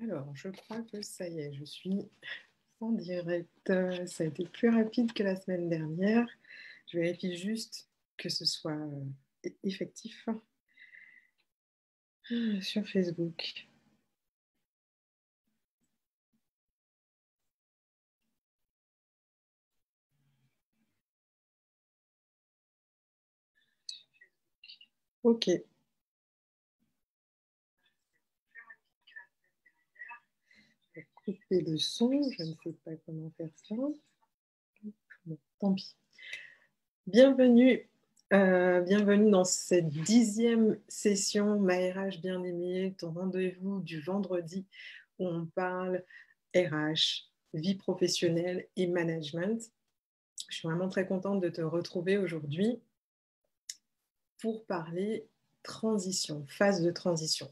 Alors, je crois que ça y est, je suis en direct. Ça a été plus rapide que la semaine dernière. Je vérifie juste que ce soit effectif sur Facebook. Ok. Je vais couper le son. Je ne sais pas comment faire ça. Bon, tant pis. Bienvenue. Bienvenue dans cette 10e session MyRH Bien-Aimé, ton rendez-vous du vendredi où on parle RH, vie professionnelle et management. Je suis vraiment très contente de te retrouver aujourd'hui pour parler transition, phase de transition.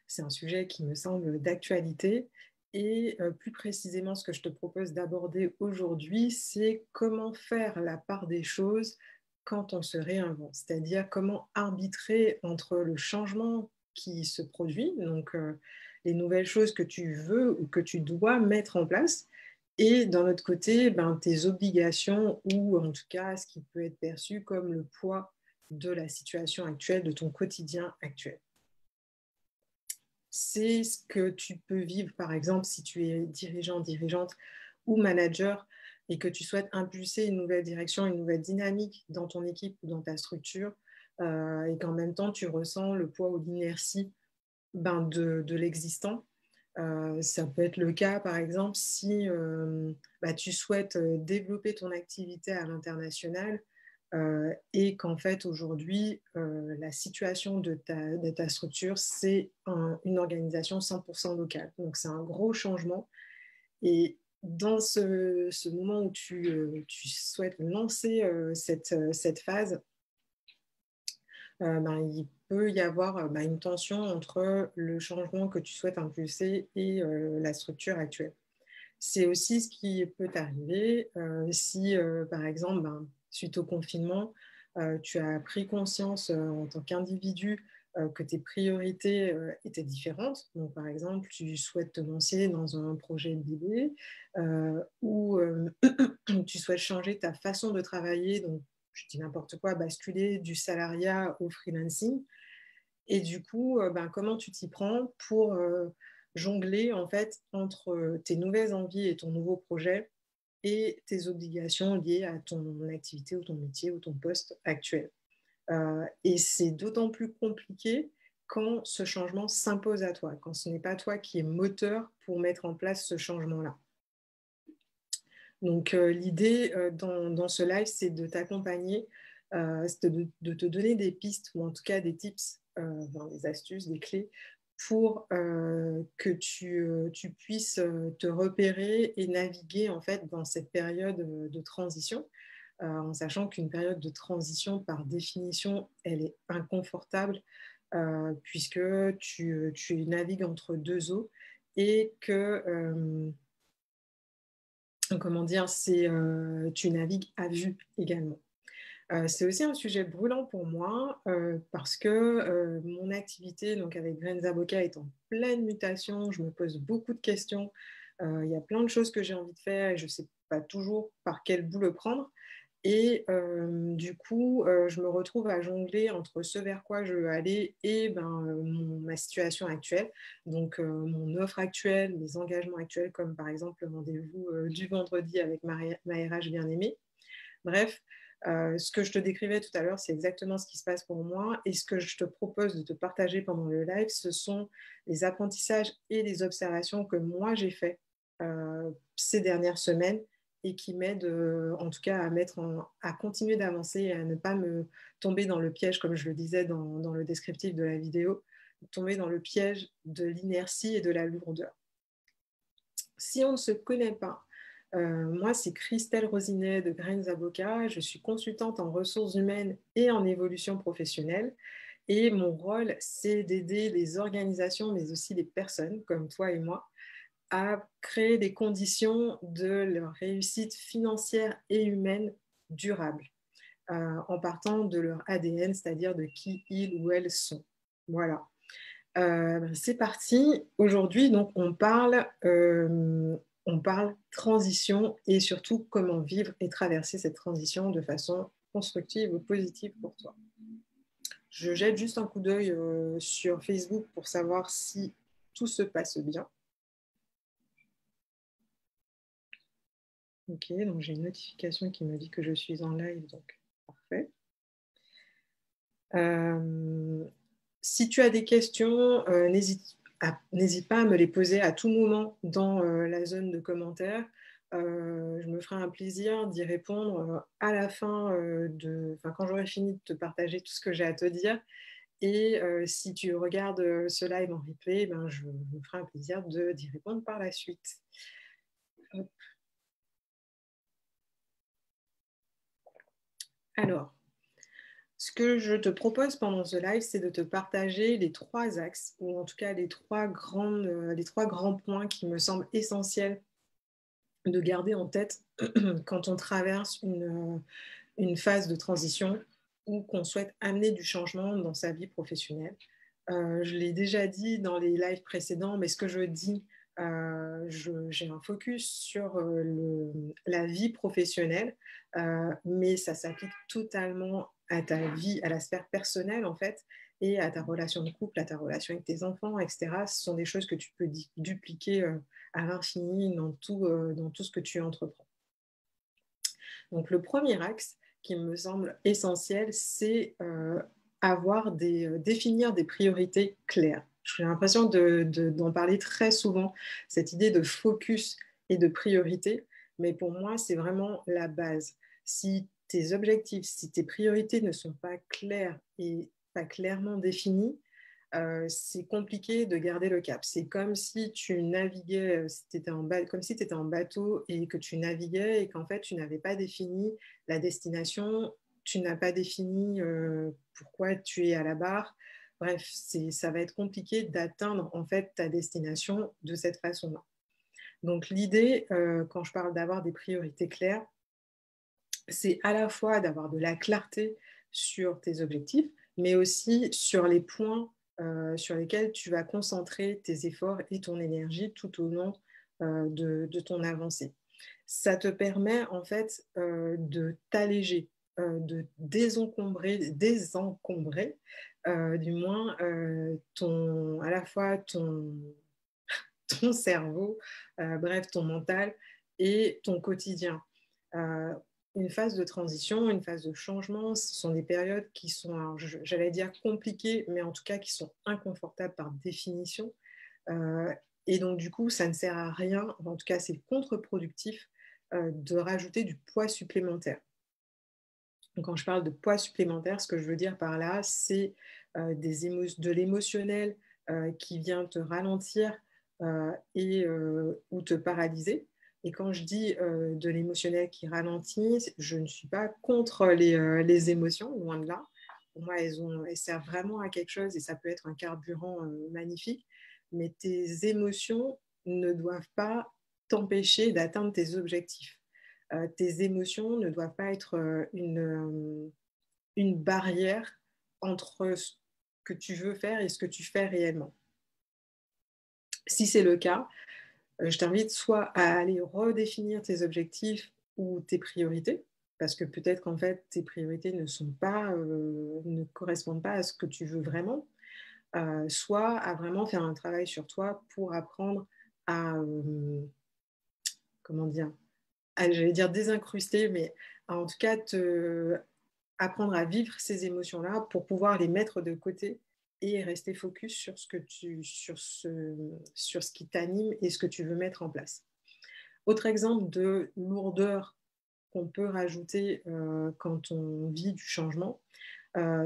C'est un sujet qui me semble d'actualité et plus précisément ce que je te propose d'aborder aujourd'hui, c'est comment faire la part des choses quand on se réinvente, c'est-à-dire comment arbitrer entre le changement qui se produit, donc les nouvelles choses que tu veux ou que tu dois mettre en place, et d'un autre côté, tes obligations ou en tout cas ce qui peut être perçu comme le poids de la situation actuelle, de ton quotidien actuel. C'est ce que tu peux vivre, par exemple, si tu es dirigeant, dirigeante ou manager et que tu souhaites impulser une nouvelle direction, une nouvelle dynamique dans ton équipe ou dans ta structure et qu'en même temps, tu ressens le poids ou l'inertie de l'existant. Ça peut être le cas, par exemple, si tu souhaites développer ton activité à l'international et qu'en fait, aujourd'hui, la situation de ta structure, c'est une organisation 100% locale. Donc, c'est un gros changement. Et dans ce moment où tu souhaites lancer cette phase, il peut y avoir une tension entre le changement que tu souhaites impulser et la structure actuelle. C'est aussi ce qui peut t'arriver si, par exemple, suite au confinement, tu as pris conscience en tant qu'individu que tes priorités étaient différentes. Donc, par exemple, tu souhaites te lancer dans un projet de bébé ou tu souhaites changer ta façon de travailler. Donc, je dis n'importe quoi, basculer du salariat au freelancing. Et du coup, comment tu t'y prends pour jongler en fait entre tes nouvelles envies et ton nouveau projet et tes obligations liées à ton activité ou ton métier ou ton poste actuel. Et c'est d'autant plus compliqué quand ce changement s'impose à toi, quand ce n'est pas toi qui es moteur pour mettre en place ce changement-là. Donc, l'idée dans ce live, c'est de t'accompagner, de te donner des pistes ou en tout cas des tips, des astuces, des clés pour que tu puisses te repérer et naviguer en fait dans cette période de transition, en sachant qu'une période de transition, par définition, elle est inconfortable puisque tu navigues entre deux eaux et que comment dire, tu navigues à vue également. C'est aussi un sujet brûlant pour moi parce que mon activité donc avec Graines Avocat est en pleine mutation. Je me pose beaucoup de questions. Il y a plein de choses que j'ai envie de faire et je ne sais pas toujours par quel bout le prendre. Et du coup, je me retrouve à jongler entre ce vers quoi je veux aller et ma situation actuelle. Donc, mon offre actuelle, mes engagements actuels, comme par exemple le rendez-vous du vendredi avec ma RH bien-aimée. Bref, ce que je te décrivais tout à l'heure, c'est exactement ce qui se passe pour moi. Et ce que je te propose de te partager pendant le live, ce sont les apprentissages et les observations que moi j'ai fait ces dernières semaines et qui m'aident en tout cas à continuer d'avancer et à ne pas me tomber dans le piège, comme je le disais dans le descriptif de la vidéo, tomber dans le piège de l'inertie et de la lourdeur. Si on ne se connaît pas, moi, c'est Christelle Rosinet de Graines Avocat. Je suis consultante en ressources humaines et en évolution professionnelle. Et mon rôle, c'est d'aider les organisations, mais aussi les personnes comme toi et moi, à créer des conditions de leur réussite financière et humaine durable, en partant de leur ADN, c'est-à-dire de qui ils ou elles sont. Voilà. C'est parti. Aujourd'hui, donc, on parle transition et surtout comment vivre et traverser cette transition de façon constructive ou positive pour toi. Je jette juste un coup d'œil sur Facebook pour savoir si tout se passe bien. Ok, donc j'ai une notification qui me dit que je suis en live, donc parfait. Si tu as des questions, n'hésite pas à me les poser à tout moment dans la zone de commentaires. Je me ferai un plaisir d'y répondre à la fin, quand j'aurai fini de te partager tout ce que j'ai à te dire. Et si tu regardes ce live en replay, ben, je me ferai un plaisir d'y répondre par la suite. Hop. Alors, ce que je te propose pendant ce live, c'est de te partager les 3 axes, ou en tout cas les 3 grands points qui me semblent essentiels de garder en tête quand on traverse une phase de transition ou qu'on souhaite amener du changement dans sa vie professionnelle. Je l'ai déjà dit dans les lives précédents, mais ce que je dis, j'ai un focus sur la vie professionnelle, mais ça s'applique totalement à ta vie, à la sphère personnelle en fait, et à ta relation de couple, à ta relation avec tes enfants, etc. Ce sont des choses que tu peux dupliquer à l'infini dans tout ce que tu entreprends. Donc le premier axe qui me semble essentiel, c'est définir des priorités claires. J'ai l'impression d'en parler très souvent, cette idée de focus et de priorité, mais pour moi, c'est vraiment la base. Si tes objectifs, si tes priorités ne sont pas claires et pas clairement définies, c'est compliqué de garder le cap. C'est comme si tu naviguais, comme si tu étais en bateau et que tu naviguais et qu'en fait, tu n'avais pas défini la destination, tu n'as pas défini pourquoi tu es à la barre. Bref, ça va être compliqué d'atteindre en fait ta destination de cette façon-là. Donc l'idée, quand je parle d'avoir des priorités claires, c'est à la fois d'avoir de la clarté sur tes objectifs, mais aussi sur les points sur lesquels tu vas concentrer tes efforts et ton énergie tout au long de ton avancée. Ça te permet en fait de t'alléger, de désencombrer du moins à la fois ton cerveau, bref, ton mental et ton quotidien. Euh, une phase de transition, une phase de changement, ce sont des périodes qui sont, j'allais dire compliquées, mais en tout cas qui sont inconfortables par définition. Euh, et donc, du coup, ça ne sert à rien, en tout cas, c'est contre-productif de rajouter du poids supplémentaire. Donc, quand je parle de poids supplémentaire, ce que je veux dire par là, c'est de l'émotionnel qui vient te ralentir ou te paralyser. Et quand je dis de l'émotionnel qui ralentit, je ne suis pas contre les émotions, loin de là. Pour moi, elles servent vraiment à quelque chose et ça peut être un carburant magnifique. Mais tes émotions ne doivent pas t'empêcher d'atteindre tes objectifs. Tes émotions ne doivent pas être une barrière entre ce que tu veux faire et ce que tu fais réellement. Si c'est le cas, je t'invite soit à aller redéfinir tes objectifs ou tes priorités, parce que peut-être qu'en fait, tes priorités ne correspondent pas à ce que tu veux vraiment, soit à vraiment faire un travail sur toi pour apprendre à, comment dire, j'allais dire désincruster, mais en tout cas apprendre à vivre ces émotions-là pour pouvoir les mettre de côté et rester focus sur ce qui t'anime et ce que tu veux mettre en place. Autre exemple de lourdeur qu'on peut rajouter quand on vit du changement,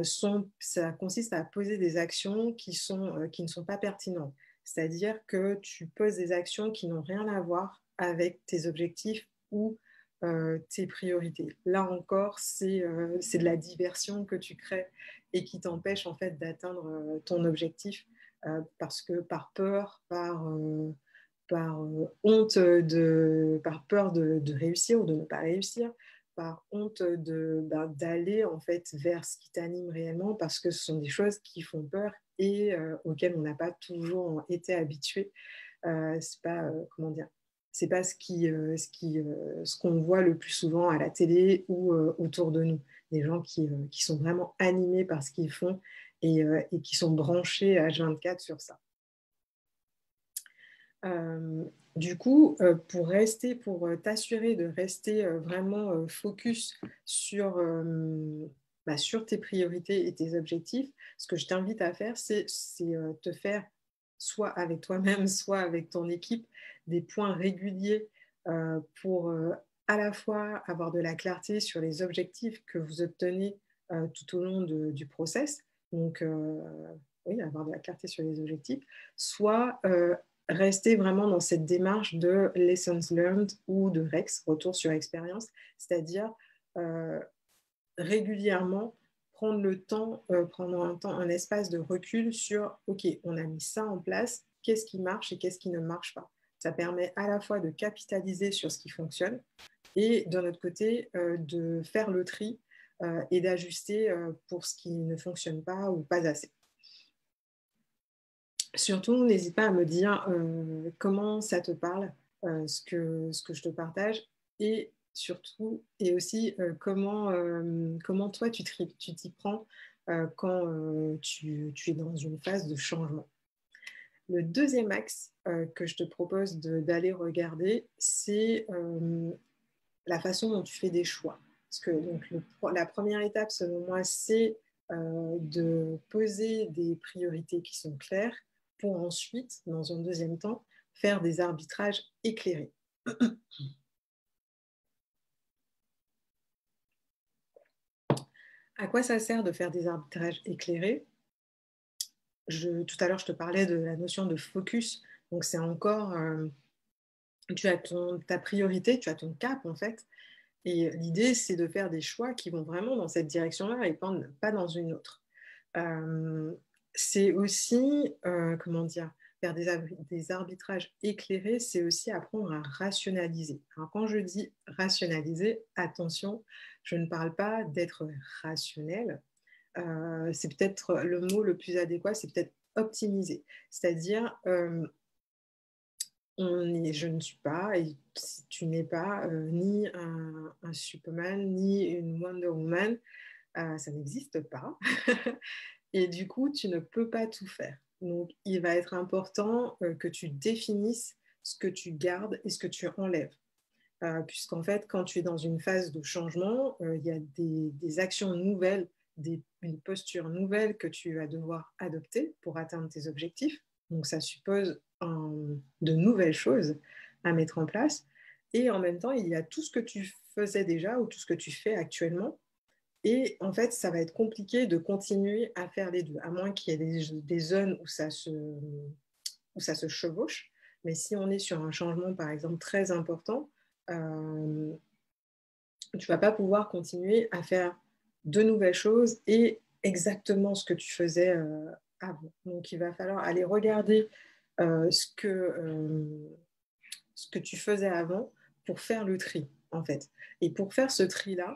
ça consiste à poser des actions qui ne sont pas pertinentes. C'est-à-dire que tu poses des actions qui n'ont rien à voir avec tes objectifs ou tes priorités. Là encore, c'est de la diversion que tu crées et qui t'empêche en fait d'atteindre ton objectif parce que par peur, par honte par peur de réussir ou de ne pas réussir, par honte d'aller en fait vers ce qui t'anime réellement parce que ce sont des choses qui font peur et auquel on n'a pas toujours été habitué. C'est pas, comment dire, c'est pas ce qu'on voit le plus souvent à la télé ou autour de nous. Des gens qui sont vraiment animés par ce qu'ils font et qui sont branchés H24 sur ça. Du coup, pour t'assurer de rester vraiment focus sur tes priorités et tes objectifs, ce que je t'invite à faire, c'est te faire, soit avec toi-même, soit avec ton équipe, des points réguliers pour à la fois avoir de la clarté sur les objectifs que vous obtenez tout au long du process. Donc, oui, avoir de la clarté sur les objectifs, soit rester vraiment dans cette démarche de lessons learned ou de REX, retour sur expérience, c'est-à-dire régulièrement prendre un espace de recul sur, OK, on a mis ça en place, qu'est-ce qui marche et qu'est-ce qui ne marche pas. Ça permet à la fois de capitaliser sur ce qui fonctionne et d'un autre côté, de faire le tri et d'ajuster pour ce qui ne fonctionne pas ou pas assez. Surtout, n'hésite pas à me dire comment ça te parle, ce que je te partage, et surtout, et aussi comment toi tu t'y prends quand tu es dans une phase de changement. Le deuxième axe que je te propose d'aller regarder, c'est la façon dont tu fais des choix. Parce que donc, la première étape, selon moi, c'est de poser des priorités qui sont claires pour ensuite, dans un deuxième temps, faire des arbitrages éclairés. À quoi ça sert de faire des arbitrages éclairés? Tout à l'heure, je te parlais de la notion de focus. Donc, c'est encore, tu as ta priorité, tu as ton cap, en fait. Et l'idée, c'est de faire des choix qui vont vraiment dans cette direction-là et pas dans une autre. C'est aussi, comment dire, faire des arbitrages éclairés, c'est aussi apprendre à rationaliser. Alors, quand je dis rationaliser, attention, je ne parle pas d'être rationnel. C'est peut-être le mot le plus adéquat, c'est peut-être optimiser. C'est-à-dire, je ne suis pas, et tu n'es pas ni un Superman, ni une Wonder Woman. Ça n'existe pas. Et du coup, tu ne peux pas tout faire. Donc, il va être important que tu définisses ce que tu gardes et ce que tu enlèves. Puisqu'en fait, quand tu es dans une phase de changement, il y a des actions nouvelles, une posture nouvelle que tu vas devoir adopter pour atteindre tes objectifs. Donc, ça suppose de nouvelles choses à mettre en place. Et en même temps, il y a tout ce que tu faisais déjà ou tout ce que tu fais actuellement. Et en fait, ça va être compliqué de continuer à faire les deux, à moins qu'il y ait des zones où ça se chevauche. Mais si on est sur un changement, par exemple, très important, tu ne vas pas pouvoir continuer à faire de nouvelles choses et exactement ce que tu faisais avant. Donc, il va falloir aller regarder ce que tu faisais avant pour faire le tri, en fait. Et pour faire ce tri-là,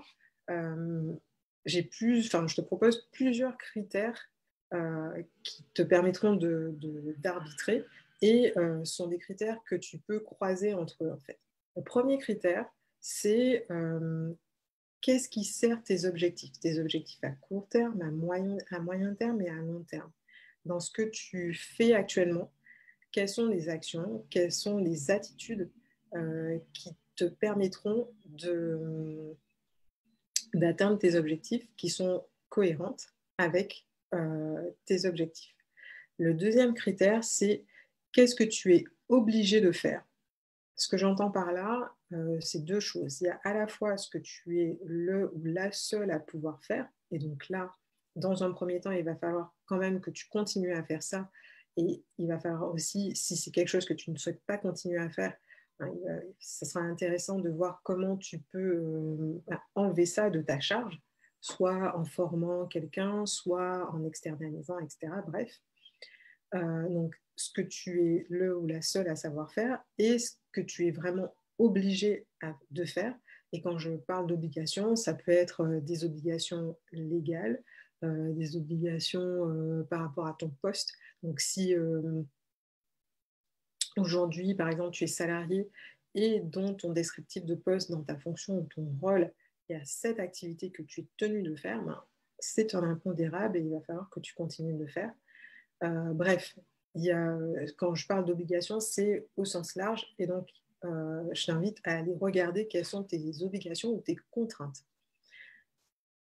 je te propose plusieurs critères qui te permettront d'arbitrer et sont des critères que tu peux croiser entre eux, en fait. Le premier critère, c'est qu'est-ce qui sert tes objectifs à court terme, à moyen terme et à long terme. Dans ce que tu fais actuellement, quelles sont les actions, quelles sont les attitudes qui te permettront d'atteindre tes objectifs qui sont cohérentes avec tes objectifs. Le deuxième critère, c'est qu'est-ce que tu es obligé de faire. Ce que j'entends par là, c'est deux choses. Il y a à la fois ce que tu es le ou la seule à pouvoir faire, et donc là, dans un premier temps, il va falloir quand même que tu continues à faire ça, et il va falloir aussi, si c'est quelque chose que tu ne souhaites pas continuer à faire, ça sera intéressant de voir comment tu peux enlever ça de ta charge, soit en formant quelqu'un, soit en externalisant, etc. Bref, donc ce que tu es le ou la seule à savoir faire et ce que tu es vraiment obligé de faire. Et quand je parle d'obligations, ça peut être des obligations légales, des obligations par rapport à ton poste. Donc, si aujourd'hui, par exemple, tu es salarié et dans ton descriptif de poste, dans ta fonction ou ton rôle, il y a cette activité que tu es tenu de faire, ben, c'est un impondérable et il va falloir que tu continues de le faire. Bref, quand je parle d'obligations, c'est au sens large et donc je t'invite à aller regarder quelles sont tes obligations ou tes contraintes.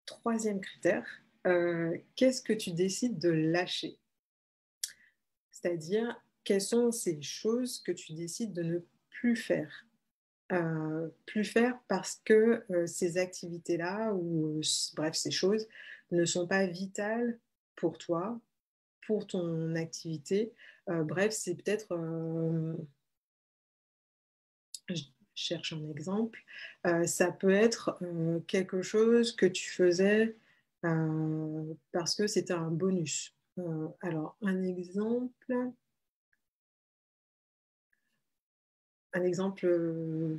Troisième critère, qu'est-ce que tu décides de lâcher? C'est-à-dire, quelles sont ces choses que tu décides de ne plus faire? Plus faire parce que ces activités-là ou bref, ces choses ne sont pas vitales pour toi, pour ton activité. Bref, c'est peut-être, je cherche un exemple, ça peut être quelque chose que tu faisais parce que c'était un bonus. Alors, un exemple,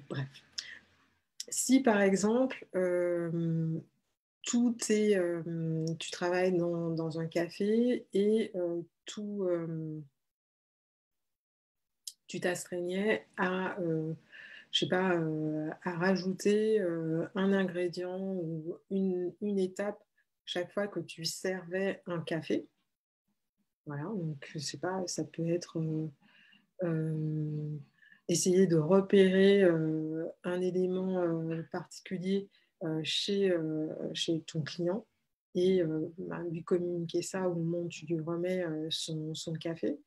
bref. Si par exemple, tu travailles dans un café et tu t'astreignais à, je sais pas, à rajouter un ingrédient ou une étape chaque fois que tu servais un café. Voilà, donc je sais pas, ça peut être essayer de repérer un élément particulier chez ton client et lui communiquer ça au moment où tu lui remets son café.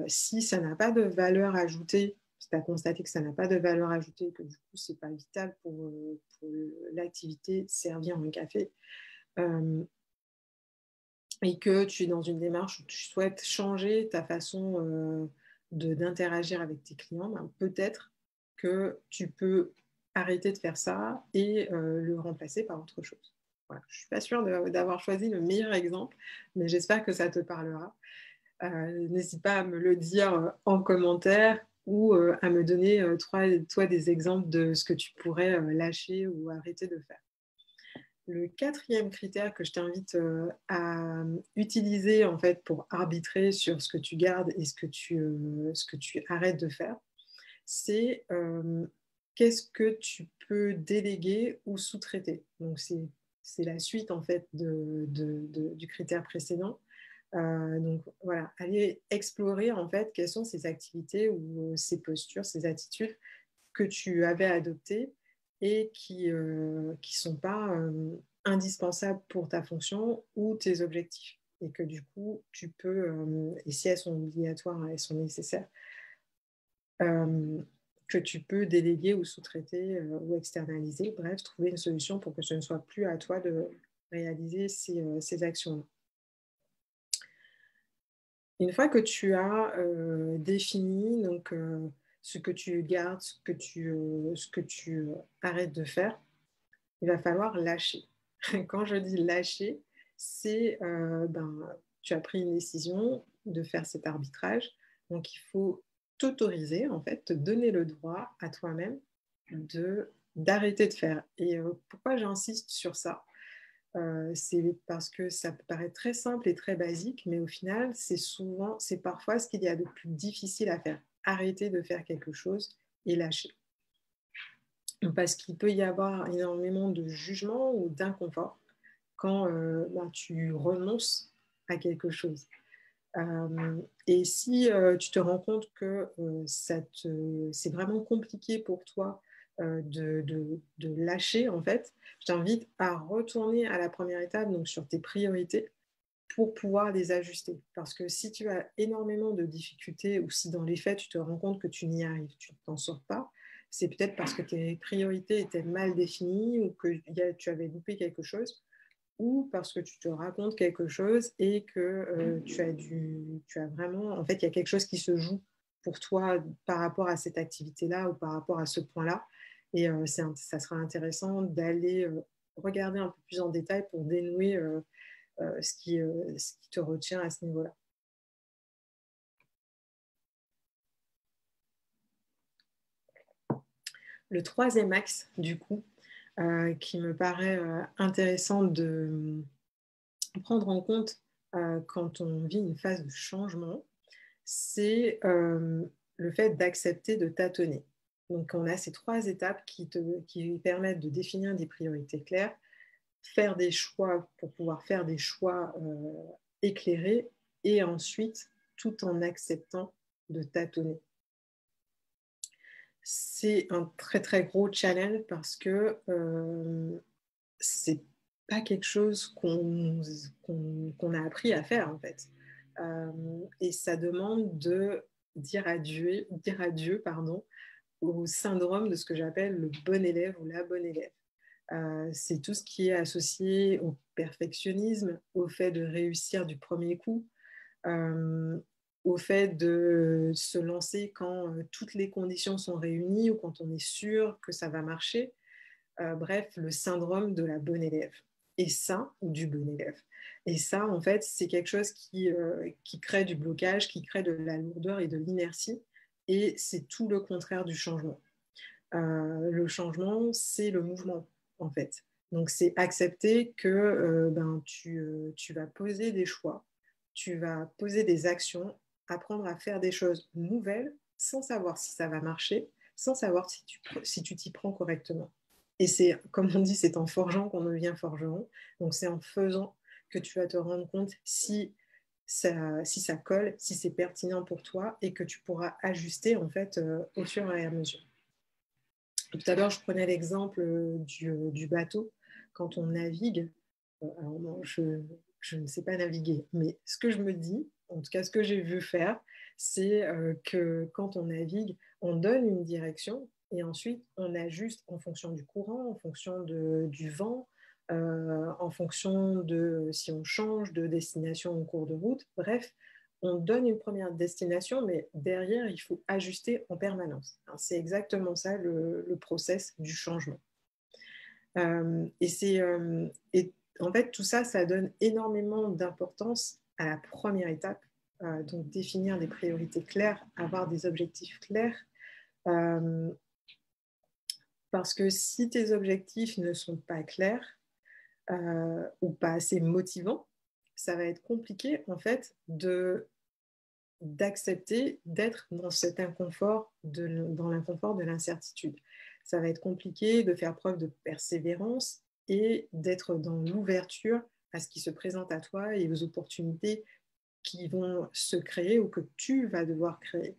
Si ça n'a pas de valeur ajoutée, si tu as constaté que ça n'a pas de valeur ajoutée, que du coup, ce n'est pas vital pour l'activité servir un café, et que tu es dans une démarche où tu souhaites changer ta façon d'interagir avec tes clients, ben, peut-être que tu peux arrêter de faire ça et le remplacer par autre chose. Voilà. Je ne suis pas sûre d'avoir choisi le meilleur exemple, mais j'espère que ça te parlera. N'hésite pas à me le dire en commentaire ou à me donner toi des exemples de ce que tu pourrais lâcher ou arrêter de faire. Le quatrième critère que je t'invite à utiliser en fait pour arbitrer sur ce que tu gardes et ce que tu arrêtes de faire, c'est qu'est-ce que tu peux déléguer ou sous-traiter. Donc c'est la suite en fait du critère précédent. Donc voilà, aller explorer en fait quelles sont ces activités ou ces postures, ces attitudes que tu avais adoptées et qui ne sont pas indispensables pour ta fonction ou tes objectifs. Et que du coup, tu peux, et si elles sont obligatoires, elles sont nécessaires, que tu peux déléguer ou sous-traiter ou externaliser, bref, trouver une solution pour que ce ne soit plus à toi de réaliser ces actions-là. Une fois que tu as défini donc, ce que tu gardes, ce que tu arrêtes de faire, il va falloir lâcher. Quand je dis lâcher, c'est tu as pris une décision de faire cet arbitrage, donc il faut t'autoriser, en fait, te donner le droit à toi-même d'arrêter de faire. Et pourquoi j'insiste sur ça? C'est parce que ça peut paraître très simple et très basique, mais au final, c'est parfois ce qu'il y a de plus difficile à faire. Arrêter de faire quelque chose et lâcher. Parce qu'il peut y avoir énormément de jugement ou d'inconfort quand tu renonces à quelque chose. Et si tu te rends compte que c'est vraiment compliqué pour toi de lâcher, en fait, je t'invite à retourner à la première étape, donc sur tes priorités, pour pouvoir les ajuster. Parce que si tu as énormément de difficultés ou si dans les faits, tu te rends compte que tu n'y arrives, tu ne t'en sors pas, c'est peut-être parce que tes priorités étaient mal définies ou que tu avais loupé quelque chose ou parce que tu te racontes quelque chose et que tu as vraiment, en fait, il y a quelque chose qui se joue pour toi par rapport à cette activité-là ou par rapport à ce point-là. Et ça sera intéressant d'aller regarder un peu plus en détail pour dénouer ce qui te retient à ce niveau-là. Le troisième axe, du coup, qui me paraît intéressant prendre en compte quand on vit une phase de changement, c'est le fait d'accepter de tâtonner. Donc, on a ces 3 étapes qui permettent de définir des priorités claires, faire des choix pour pouvoir faire des choix éclairés et ensuite, tout en acceptant de tâtonner. C'est un très, très gros challenge parce que c'est pas quelque chose qu'on a appris à faire, en fait. Et ça demande de dire adieu, pardon, au syndrome de ce que j'appelle le bon élève ou la bonne élève. C'est tout ce qui est associé au perfectionnisme, au fait de réussir du premier coup, au fait de se lancer quand toutes les conditions sont réunies ou quand on est sûr que ça va marcher. Bref, le syndrome de la bonne élève. Et ça, ou du bon élève. Et ça, en fait, c'est quelque chose qui crée du blocage, qui crée de la lourdeur et de l'inertie. Et c'est tout le contraire du changement. Le changement, c'est le mouvement, en fait. Donc, c'est accepter que tu vas poser des choix, tu vas poser des actions, apprendre à faire des choses nouvelles sans savoir si ça va marcher, sans savoir si tu t'y prends correctement. Et c'est, comme on dit, c'est en forgeant qu'on devient forgeron. Donc, c'est en faisant que tu vas te rendre compte si ça colle, si c'est pertinent pour toi et que tu pourras ajuster, en fait, au fur et à mesure. Tout à l'heure, je prenais l'exemple du bateau. Quand on navigue, alors non, je ne sais pas naviguer, mais ce que je me dis, en tout cas ce que j'ai vu faire, c'est que quand on navigue, on donne une direction et ensuite on ajuste en fonction du courant, en fonction du vent, en fonction de si on change de destination en cours de route. Bref, on donne une première destination, mais derrière, il faut ajuster en permanence. C'est exactement ça le process du changement. Et en fait, tout ça, ça donne énormément d'importance à la première étape, donc définir des priorités claires, avoir des objectifs clairs. Parce que si tes objectifs ne sont pas clairs ou pas assez motivants, ça va être compliqué en fait d'accepter d'être dans cet inconfort, dans l'inconfort de l'incertitude. Ça va être compliqué de faire preuve de persévérance et d'être dans l'ouverture à ce qui se présente à toi et aux opportunités qui vont se créer ou que tu vas devoir créer.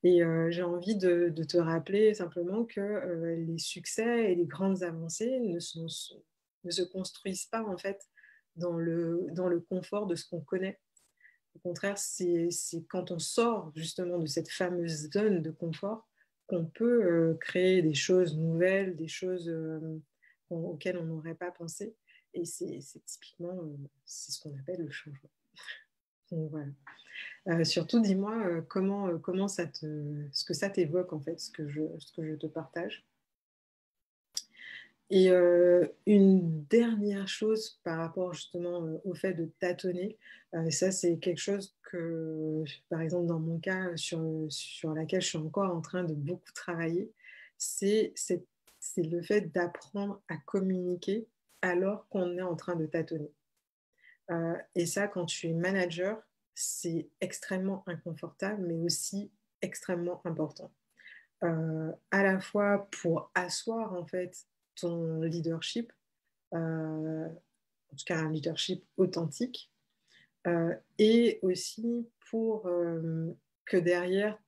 Et j'ai envie de te rappeler simplement que les succès et les grandes avancées ne se construisent pas en fait dans le confort de ce qu'on connaît. Au contraire, c'est quand on sort justement de cette fameuse zone de confort qu'on peut créer des choses nouvelles, des choses auxquelles on n'aurait pas pensé. Et c'est typiquement c'est ce qu'on appelle le changement. Donc voilà. Surtout, dis-moi comment ce que ça t'évoque en fait, ce que je te partage. Et une dernière chose par rapport justement au fait de tâtonner, ça c'est quelque chose que, par exemple dans mon cas, sur laquelle je suis encore en train de beaucoup travailler, c'est le fait d'apprendre à communiquer alors qu'on est en train de tâtonner. Et ça, quand tu es manager, c'est extrêmement inconfortable, mais aussi extrêmement important. À la fois pour asseoir en fait ton leadership, en tout cas un leadership authentique, et aussi pour que derrière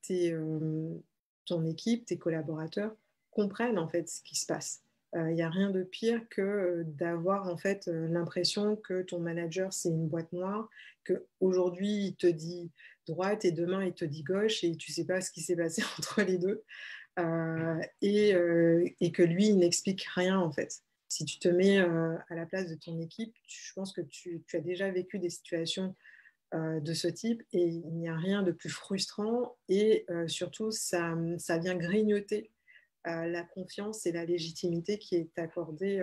ton équipe, tes collaborateurs comprennent en fait ce qui se passe. Il n'y a rien de pire que d'avoir en fait l'impression que ton manager c'est une boîte noire, qu'aujourd'hui il te dit droite et demain il te dit gauche et tu ne sais pas ce qui s'est passé entre les deux. Et que lui, il n'explique rien en fait. Si tu te mets à la place de ton équipe, je pense que tu as déjà vécu des situations de ce type et il n'y a rien de plus frustrant et surtout, ça vient grignoter la confiance et la légitimité qui est accordée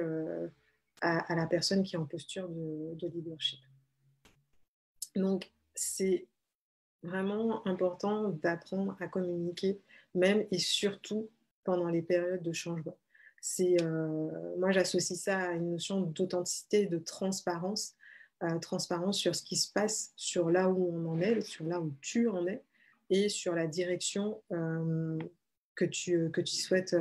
à la personne qui est en posture de leadership. Donc, c'est vraiment important d'apprendre à communiquer, même et surtout pendant les périodes de changement. Moi, j'associe ça à une notion d'authenticité et de transparence. transparence sur ce qui se passe, sur là où on en est, sur là où tu en es, et sur la direction que tu souhaites,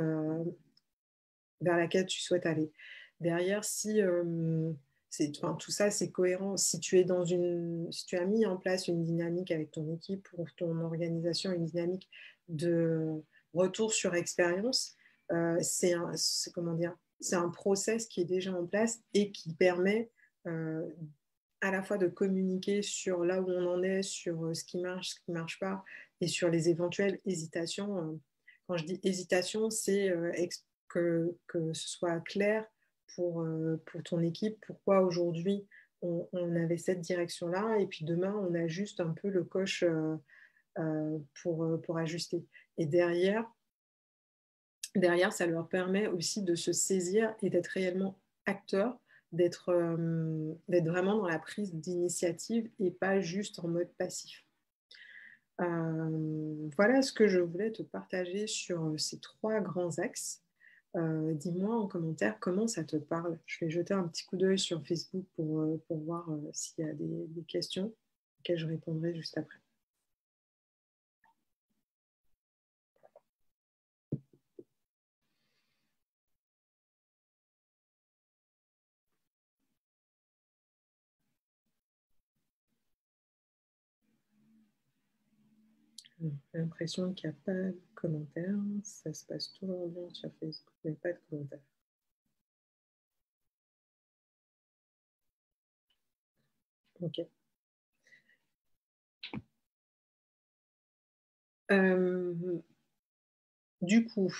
vers laquelle tu souhaites aller. Derrière, si enfin, tout ça, c'est cohérent. Si tu as mis en place une dynamique avec ton équipe ou ton organisation, une dynamique de retour sur expérience, comment dire, c'est un process qui est déjà en place et qui permet à la fois de communiquer sur là où on en est, sur ce qui marche pas, et sur les éventuelles hésitations. Quand je dis hésitation, c'est que ce soit clair pour ton équipe, pourquoi aujourd'hui on avait cette direction-là, et puis demain on ajuste un peu le coche pour ajuster. Et derrière, ça leur permet aussi de se saisir et d'être réellement acteur, d'être vraiment dans la prise d'initiative et pas juste en mode passif. Voilà ce que je voulais te partager sur ces 3 grands axes. Dis-moi en commentaire comment ça te parle. Je vais jeter un petit coup d'œil sur Facebook pour voir s'il y a des questions auxquelles je répondrai juste après. J'ai l'impression qu'il n'y a pas de commentaires. Ça se passe toujours bien sur Facebook, mais pas de commentaires. Ok. Du coup,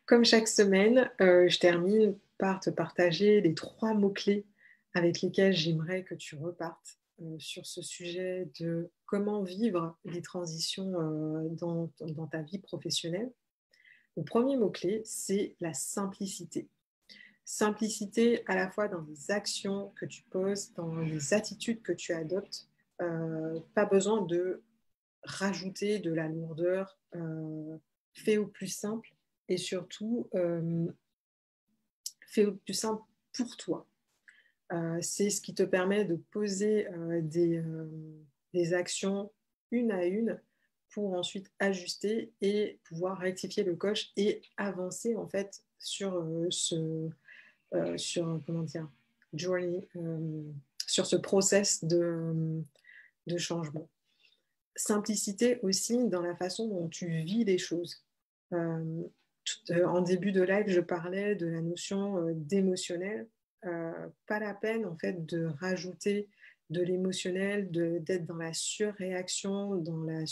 comme chaque semaine, je termine par te partager les 3 mots-clés avec lesquels j'aimerais que tu repartes sur ce sujet de comment vivre les transitions dans ta vie professionnelle. Le premier mot-clé, c'est la simplicité. Simplicité à la fois dans les actions que tu poses, dans les attitudes que tu adoptes. Pas besoin de rajouter de la lourdeur, fais au plus simple, et surtout fais au plus simple pour toi. C'est ce qui te permet de poser des actions une à une pour ensuite ajuster et pouvoir rectifier le coche et avancer en fait sur comment dire, journey, sur ce process de changement. Simplicité aussi dans la façon dont tu vis les choses. En début de live, je parlais de la notion d'émotionnel. Pas la peine en fait de rajouter de l'émotionnel, d'être dans la surréaction, dans la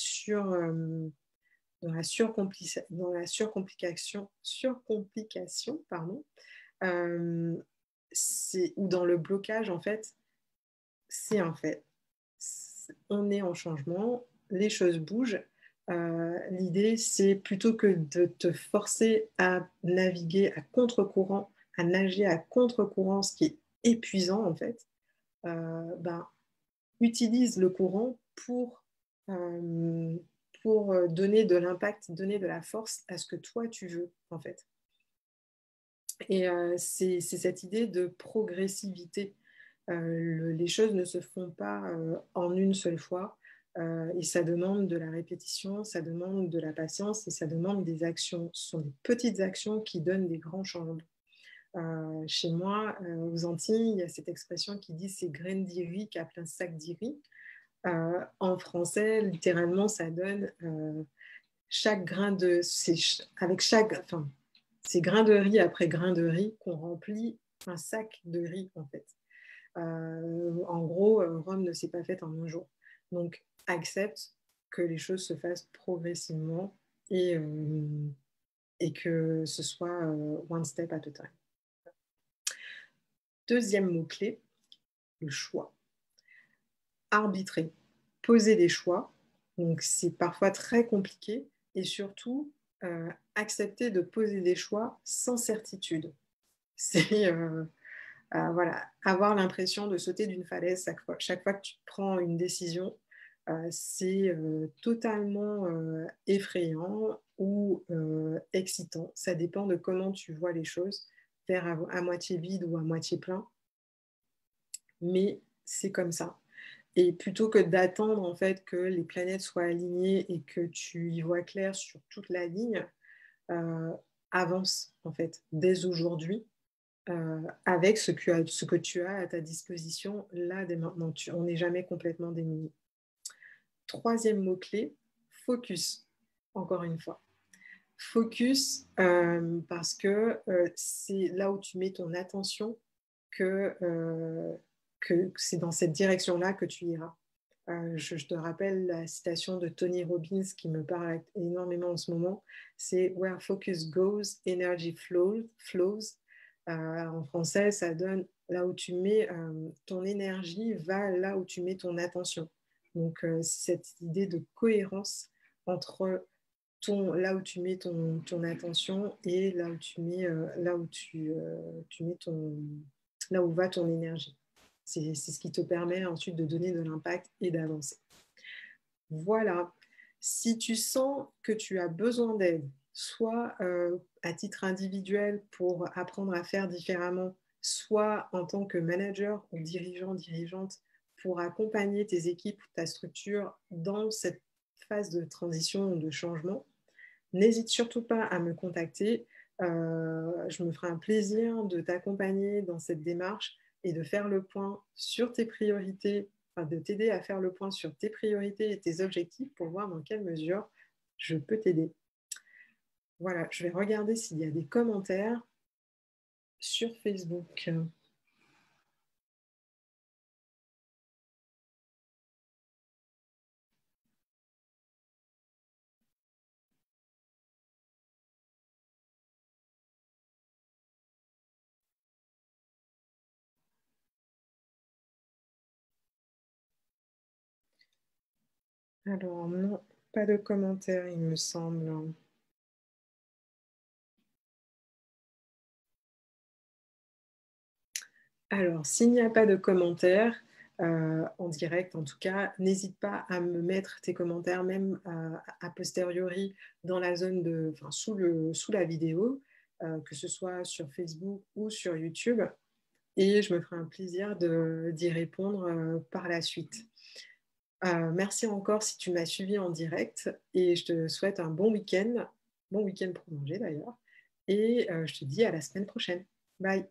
surcomplication, pardon, ou dans le blocage. En fait, c'est un fait. On est en changement, les choses bougent. L'idée, c'est plutôt que de te forcer à naviguer à contre-courant, à nager à contre-courant, ce qui est épuisant en fait, utilise le courant pour donner de l'impact, donner de la force à ce que toi tu veux en fait. Et c'est cette idée de progressivité. Les choses ne se font pas en une seule fois, et ça demande de la répétition, ça demande de la patience et ça demande des actions. Ce sont des petites actions qui donnent des grands changements. Chez moi, aux Antilles, il y a cette expression qui dit c'est graine d'iri qui a plein sac d'iri. En français, littéralement, ça donne chaque grain de... avec chaque... Enfin, c'est grain de riz après grain de riz qu'on remplit un sac de riz, en fait. En gros, Rome ne s'est pas faite en un jour. Donc, accepte que les choses se fassent progressivement et que ce soit one step at a time. Deuxième mot-clé, le choix. Arbitrer, poser des choix. Donc, c'est parfois très compliqué et surtout, accepter de poser des choix sans certitude. C'est voilà, avoir l'impression de sauter d'une falaise chaque fois que tu prends une décision, c'est totalement effrayant ou excitant. Ça dépend de comment tu vois les choses, verre à moitié vide ou à moitié plein. mais c'est comme ça. Et plutôt que d'attendre en fait que les planètes soient alignées et que tu y vois clair sur toute la ligne, euh, avance en fait dès aujourd'hui avec ce que tu as à ta disposition là dès maintenant. On n'est jamais complètement démuni. Troisième mot-clé, focus, encore une fois. Focus, parce que c'est là où tu mets ton attention que c'est dans cette direction-là que tu iras. Je te rappelle la citation de Tony Robbins qui me parle énormément en ce moment, c'est Where focus goes, energy flows. En français, ça donne là où tu mets ton énergie, va là où tu mets ton attention. Donc, cette idée de cohérence entre là où tu mets ton attention et là où tu mets, tu mets là où va ton énergie. C'est ce qui te permet ensuite de donner de l'impact et d'avancer. Voilà. Si tu sens que tu as besoin d'aide, soit à titre individuel pour apprendre à faire différemment, soit en tant que manager ou dirigeant, dirigeante, pour accompagner tes équipes, ta structure dans cette phase de transition ou de changement, n'hésite surtout pas à me contacter. Je me ferai un plaisir de t'accompagner dans cette démarche et de faire le point sur tes priorités, enfin de t'aider à faire le point sur tes priorités et tes objectifs pour voir dans quelle mesure je peux t'aider. Voilà, je vais regarder s'il y a des commentaires sur Facebook. Alors non, pas de commentaires, il me semble. Alors, s'il n'y a pas de commentaires, en direct en tout cas, n'hésite pas à me mettre tes commentaires, même a posteriori, dans la zone enfin, sous la vidéo, que ce soit sur Facebook ou sur YouTube. Et je me ferai un plaisir d'y répondre par la suite. Merci encore si tu m'as suivi en direct et je te souhaite un bon week-end prolongé d'ailleurs. Et je te dis à la semaine prochaine. Bye.